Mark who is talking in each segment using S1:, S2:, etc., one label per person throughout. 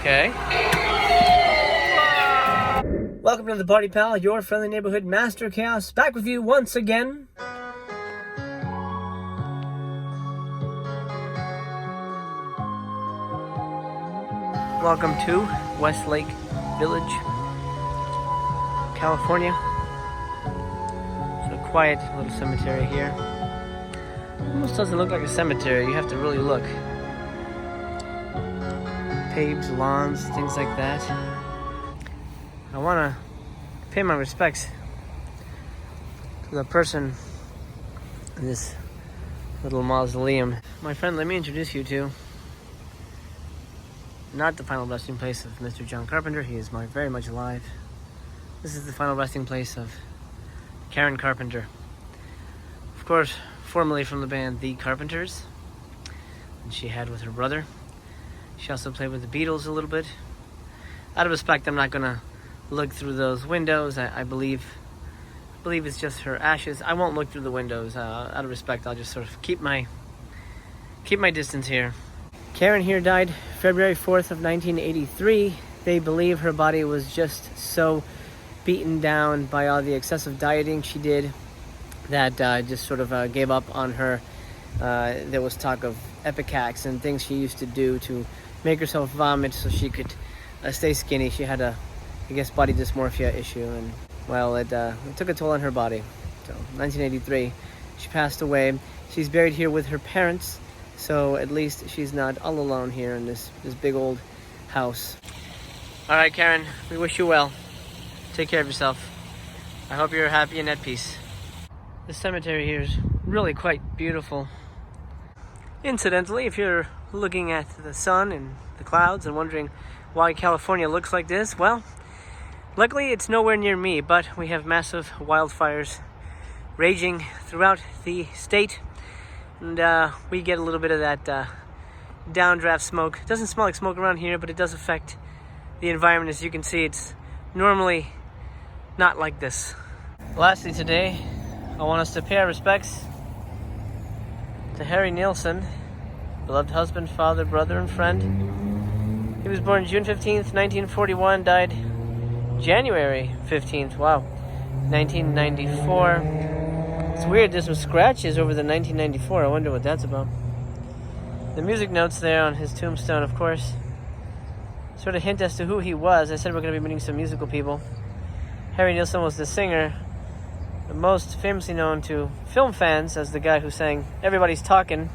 S1: Okay. Welcome to the Party Pal, your friendly neighborhood master chaos, back with you once again. Welcome to Westlake Village, California. It's a quiet little cemetery here. Almost doesn't look like a cemetery, you have to really look. Paved lawns, things like that. I want to pay my respects to the person in this little mausoleum. My friend, let me introduce you to not the final resting place of Mr. John Carpenter. He is very much alive. This is the final resting place of Karen Carpenter. Of course, formerly from the band The Carpenters, and she had with her brother. She also played with the Beatles a little bit. Out of respect, I'm not gonna look through those windows. I believe it's just her ashes. I won't look through the windows. Out of respect, I'll just sort of keep my distance here. Karen here died February 4th of 1983. They believe her body was just so beaten down by all the excessive dieting she did that just sort of gave up on her. There was talk of epicacs and things she used to do to make herself vomit so she could stay skinny. She had a, I guess, body dysmorphia issue, and well, it took a toll on her body. So 1983, she passed away. She's buried here with her parents, so at least she's not all alone here in this big old house. All right, Karen, we wish you well. Take care of yourself. I hope you're happy and at peace. The cemetery here is really quite beautiful. Incidentally, if you're looking at the sun and the clouds and wondering why California looks like this, well, luckily it's nowhere near me, but we have massive wildfires raging throughout the state, and we get a little bit of that downdraft smoke. It doesn't smell like smoke around here, but it does affect the environment. As you can see, it's normally not like this. Lastly today, I want us to pay our respects to Harry Nilsson, beloved husband, father, brother, and friend. He was born June 15th, 1941, died January 15th, wow, 1994. It's weird, there's some scratches over the 1994. I wonder what that's about. The music notes there on his tombstone, of course, sort of hint as to who he was. I said we're going to be meeting some musical people. Harry Nilsson was the singer, most famously known to film fans as the guy who sang Everybody's Talking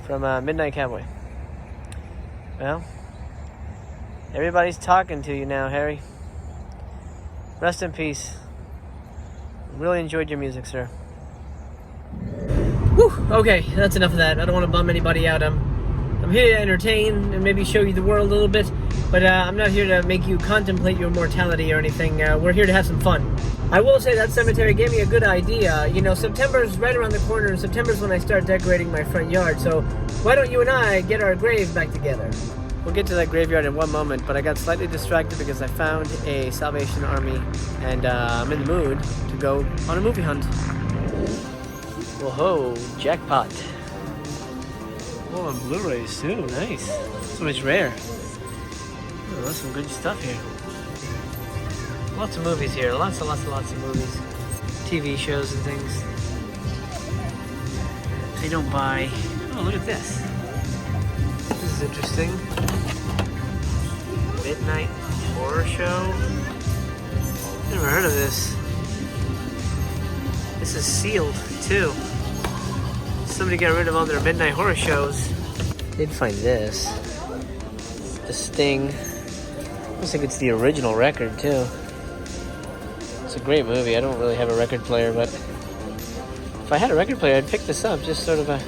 S1: from Midnight Cowboy. Well, everybody's talking to you now, Harry. Rest in peace. Really enjoyed your music, sir. Whew, okay, that's enough of that. I don't want to bum anybody out. I'm here to entertain and maybe show you the world a little bit, but I'm not here to make you contemplate your mortality or anything. We're here to have some fun. I will say that cemetery gave me a good idea. You know, September's right around the corner, and September's when I start decorating my front yard, so why don't you and I get our grave back together? We'll get to that graveyard in one moment, but I got slightly distracted because I found a Salvation Army, and I'm in the mood to go on a movie hunt. Whoa, jackpot. Oh, and Blu-rays too, nice. So much rare. Oh, that's some good stuff here. Lots of movies here, lots and lots of movies. TV shows and things. They don't buy... Oh, look at this. This is interesting. Midnight Horror Show. Never heard of this. This is sealed, too. Somebody got rid of all their Midnight Horror shows. Did find this. The Sting. Looks like it's the original record, too. It's a great movie. I don't really have a record player, but if I had a record player, I'd pick this up. Just sort of it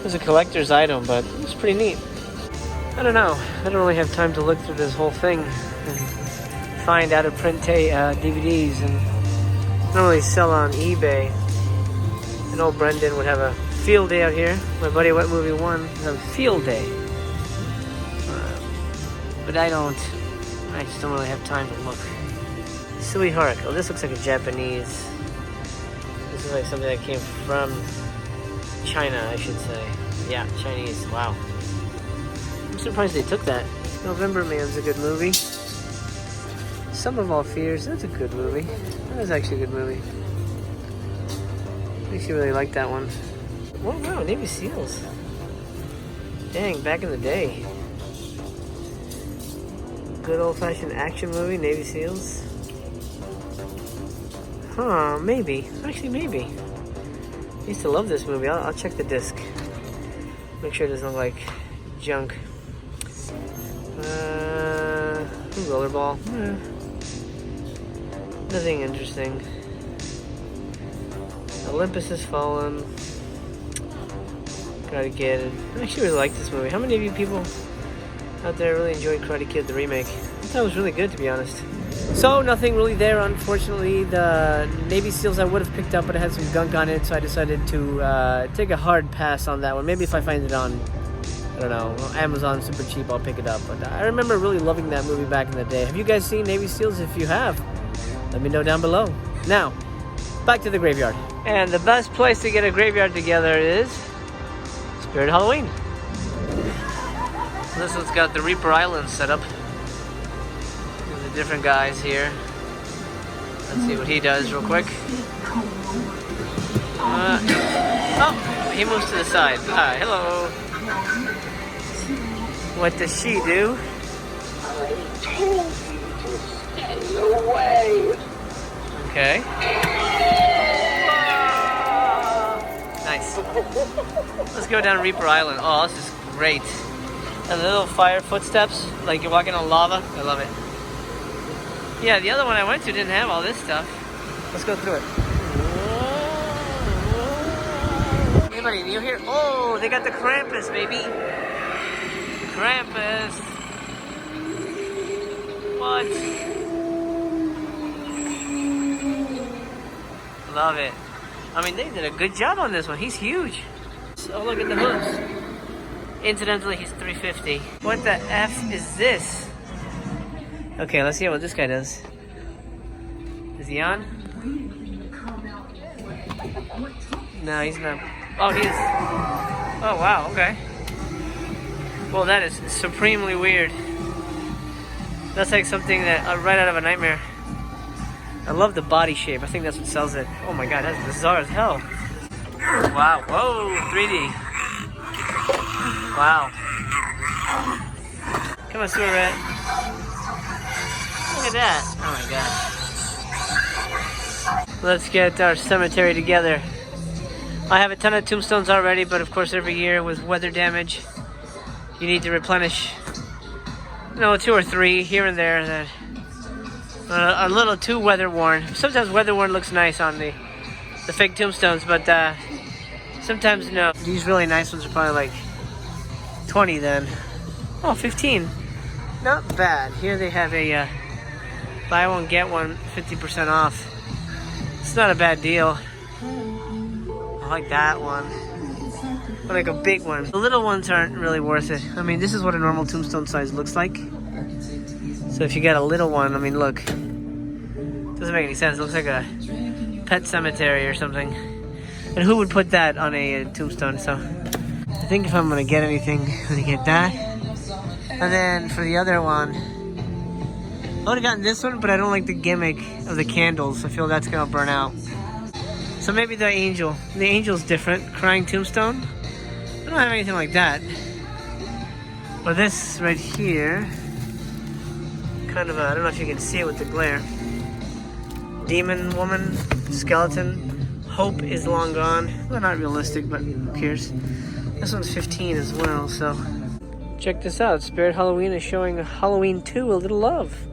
S1: was a collector's item, but it's pretty neat. I don't know. I don't really have time to look through this whole thing and find out-of-print DVDs, and normally sell on eBay. And old Brendan would have a field day out here. My buddy Wet Movie 1 would have a field day. But I just don't really have time to look. Sweetheart. Oh, this looks like a Japanese. This is like something that came from China, I should say. Yeah, Chinese. Wow. I'm surprised they took that. November Man's a good movie. Sum of All Fears, that's a good movie. That was actually a good movie. I actually really like that one. Oh wow, Navy SEALs. Dang, back in the day. Good old-fashioned action movie, Navy SEALs. Huh, maybe. Actually, maybe. I used to love this movie. I'll check the disc. Make sure it doesn't look like junk. Rollerball. Nothing interesting. Olympus Has Fallen. Karate Kid. I actually really like this movie. How many of you people out there really enjoyed Karate Kid, the remake? I thought it was really good, to be honest. So, nothing really there, unfortunately. The Navy SEALs I would have picked up, but it had some gunk on it, so I decided to take a hard pass on that one. Maybe if I find it on, I don't know, Amazon super cheap, I'll pick it up. But I remember really loving that movie back in the day. Have you guys seen Navy SEALs? If you have, let me know down below. Now, back to the graveyard. And the best place to get a graveyard together is Spirit Halloween. This one's got the Reaper Island set up. There's the different guys here. Let's see what he does real quick. Oh, he moves to the side. Hi, hello. What does she do? Okay. Nice. Let's go down Reaper Island. Oh, this is great. And the little fire footsteps, like you're walking on lava. I love it. Yeah, the other one I went to didn't have all this stuff. Let's go through it. Anybody new here? Oh, they got the Krampus, baby. Krampus. What? Love it. I mean, they did a good job on this one. He's huge. Oh, look at the hooves. Incidentally, he's 350. What the F is this? Okay, let's see what this guy does. Is he on? No, he's not. Oh, he is. Oh, wow, okay. Well, that is supremely weird. That's like something that right out of a nightmare. I love the body shape. I think that's what sells it. Oh my god, that's bizarre as hell. Wow, whoa, 3D. Wow. Come on, sewer rat. Look at that. Oh my god. Let's get our cemetery together. I have a ton of tombstones already, but of course every year with weather damage, you need to replenish, you know, 2 or 3 here and there that are a little too weather worn. Sometimes weather worn looks nice on the fake tombstones, but sometimes no. These really nice ones are probably like 20 then. Oh, 15. Not bad. Here they have a buy one get one 50% off. It's not a bad deal. I like that one. I like a big one. The little ones aren't really worth it. I mean, this is what a normal tombstone size looks like. So if you get a little one, I mean, look. Doesn't make any sense. It looks like a pet cemetery or something. And who would put that on a tombstone? So I think if I'm going to get anything, I'm going to get that. And then for the other one, I would have gotten this one, but I don't like the gimmick of the candles. I feel that's going to burn out. So maybe the angel. The angel's different. Crying tombstone. I don't have anything like that. But this right here, kind of a, I don't know if you can see it with the glare. Demon woman, skeleton. Hope is long gone. Well, not realistic, but who cares? This one's 15 as well, so. Check this out. Spirit Halloween is showing Halloween 2, A Little Love.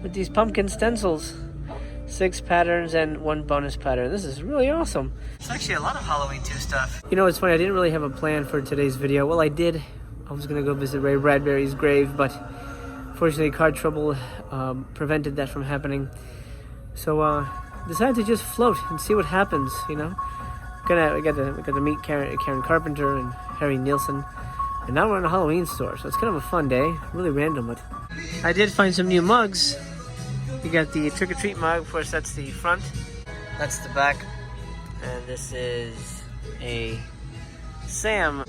S1: With these pumpkin stencils. 6 patterns and 1 bonus pattern. This is really awesome. It's actually a lot of Halloween 2 stuff. You know, it's funny, I didn't really have a plan for today's video. Well, I did. I was gonna go visit Ray Bradbury's grave, but fortunately car trouble prevented that from happening. So decided to just float and see what happens, you know. We got to meet Karen Carpenter and Harry Nilsson. And now we're in a Halloween store, so it's kind of a fun day. Really random, but I did find some new mugs. You got the trick-or-treat mug. Of course, that's the front. That's the back. And this is a Sam.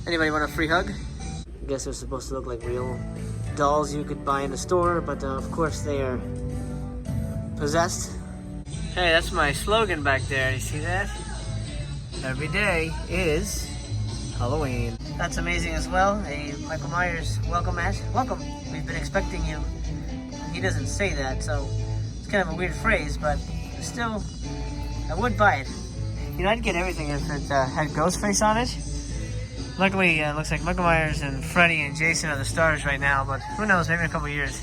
S1: Anybody want a free hug? guess they're supposed to look like real dolls you could buy in a store, but of course they are possessed. Hey, that's my slogan back there. You see that? Every day is Halloween. That's amazing as well. A Michael Myers welcome mat. Welcome. We've been expecting you. He doesn't say that, so it's kind of a weird phrase, but still, I would buy it. You know, I'd get everything if it had Ghostface on it. Luckily, it looks like Michael Myers and Freddy and Jason are the stars right now, but who knows, maybe in a couple years.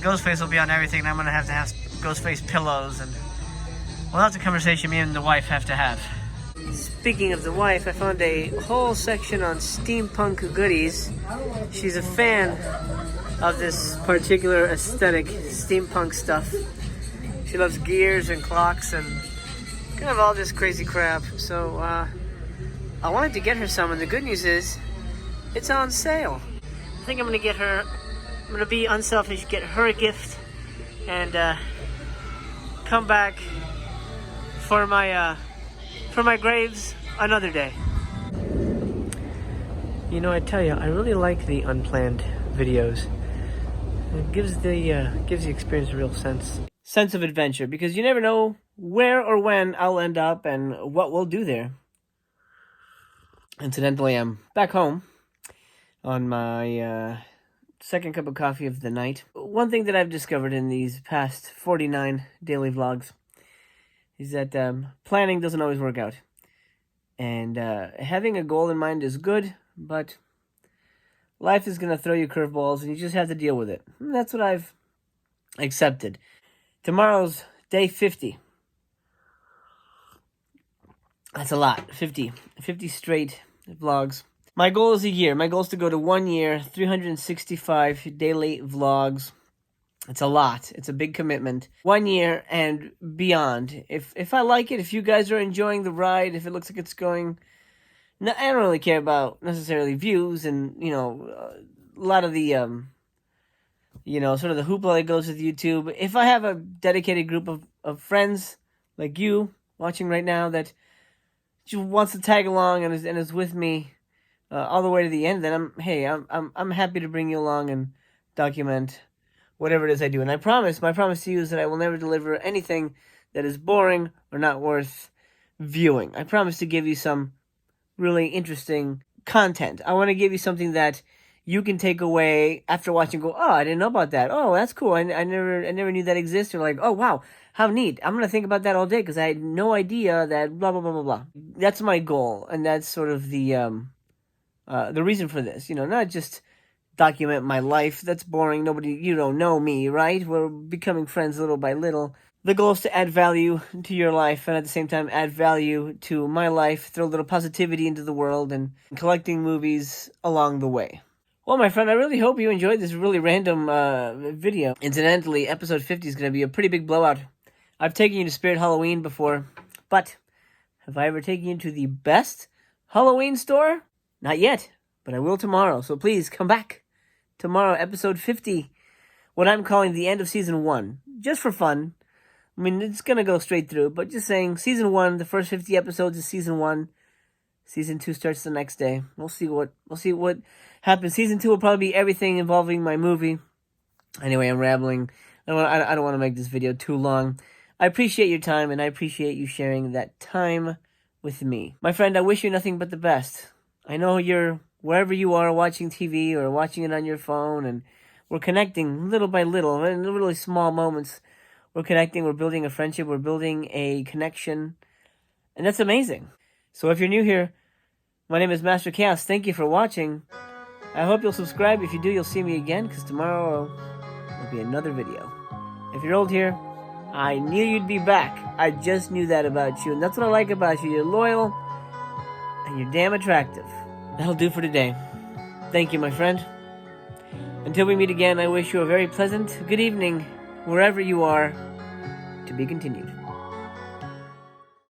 S1: Ghostface will be on everything, and I'm going to have Ghostface pillows, and well, that's a conversation me and the wife have to have. Speaking of the wife, I found a whole section on steampunk goodies. She's a fan of this particular aesthetic, steampunk stuff. She loves gears and clocks and kind of all this crazy crap. So I wanted to get her some, and the good news is it's on sale. I think I'm gonna get her, I'm gonna be unselfish, get her a gift, and come back for my graves another day. You know, I tell you, I really like the unplanned videos. It gives the experience a real sense of adventure, because you never know where or when I'll end up and what we'll do there. Incidentally, I'm back home on my second cup of coffee of the night. One thing that I've discovered in these past 49 daily vlogs is that planning doesn't always work out. And having a goal in mind is good, but life is going to throw you curveballs, and you just have to deal with it. And that's what I've accepted. Tomorrow's day 50. That's a lot. 50 straight vlogs. My goal is a year. My goal is to go to 1 year, 365 daily vlogs. It's a lot. It's a big commitment. 1 year and beyond. If I like it, if you guys are enjoying the ride, if it looks like it's going... No, I don't really care about necessarily views and, you know, a lot of the, you know, sort of the hoopla that goes with YouTube. If I have a dedicated group of friends like you watching right now that wants to tag along and is with me all the way to the end, then I'm happy to bring you along and document whatever it is I do. And my promise to you is that I will never deliver anything that is boring or not worth viewing. I promise to give you some really interesting content. I want to give you something that you can take away after watching and go, oh, I didn't know about that. Oh, that's cool. I never knew that existed. Or like, oh, wow, how neat. I'm going to think about that all day because I had no idea that blah, blah, blah, blah, blah. That's my goal. And that's sort of the reason for this. You know, not just document my life. That's boring. You don't know me, right? We're becoming friends little by little. The goal is to add value to your life and at the same time add value to my life, throw a little positivity into the world, and collecting movies along the way. Well, my friend, I really hope you enjoyed this really random video. Incidentally, episode 50 is going to be a pretty big blowout. I've taken you to Spirit Halloween before, but have I ever taken you to the best Halloween store? Not yet, but I will tomorrow. So please come back tomorrow, episode 50, what I'm calling the end of season 1, just for fun. I mean, it's going to go straight through, but just saying, season 1, the first 50 episodes is season 1. Season 2 starts the next day. We'll see what happens. Season 2 will probably be everything involving my movie. Anyway, I'm rambling. I don't want to make this video too long. I appreciate your time, and I appreciate you sharing that time with me. My friend, I wish you nothing but the best. I know you're wherever you are watching TV or watching it on your phone, and we're connecting little by little, in really small moments. We're connecting, we're building a friendship, we're building a connection, and that's amazing. So if you're new here, my name is Master Chaos. Thank you for watching. I hope you'll subscribe. If you do, you'll see me again, because tomorrow will be another video. If you're old here, I knew you'd be back. I just knew that about you, and that's what I like about you. You're loyal, and you're damn attractive. That'll do for today. Thank you, my friend. Until we meet again, I wish you a very pleasant good evening, wherever you are, to be continued.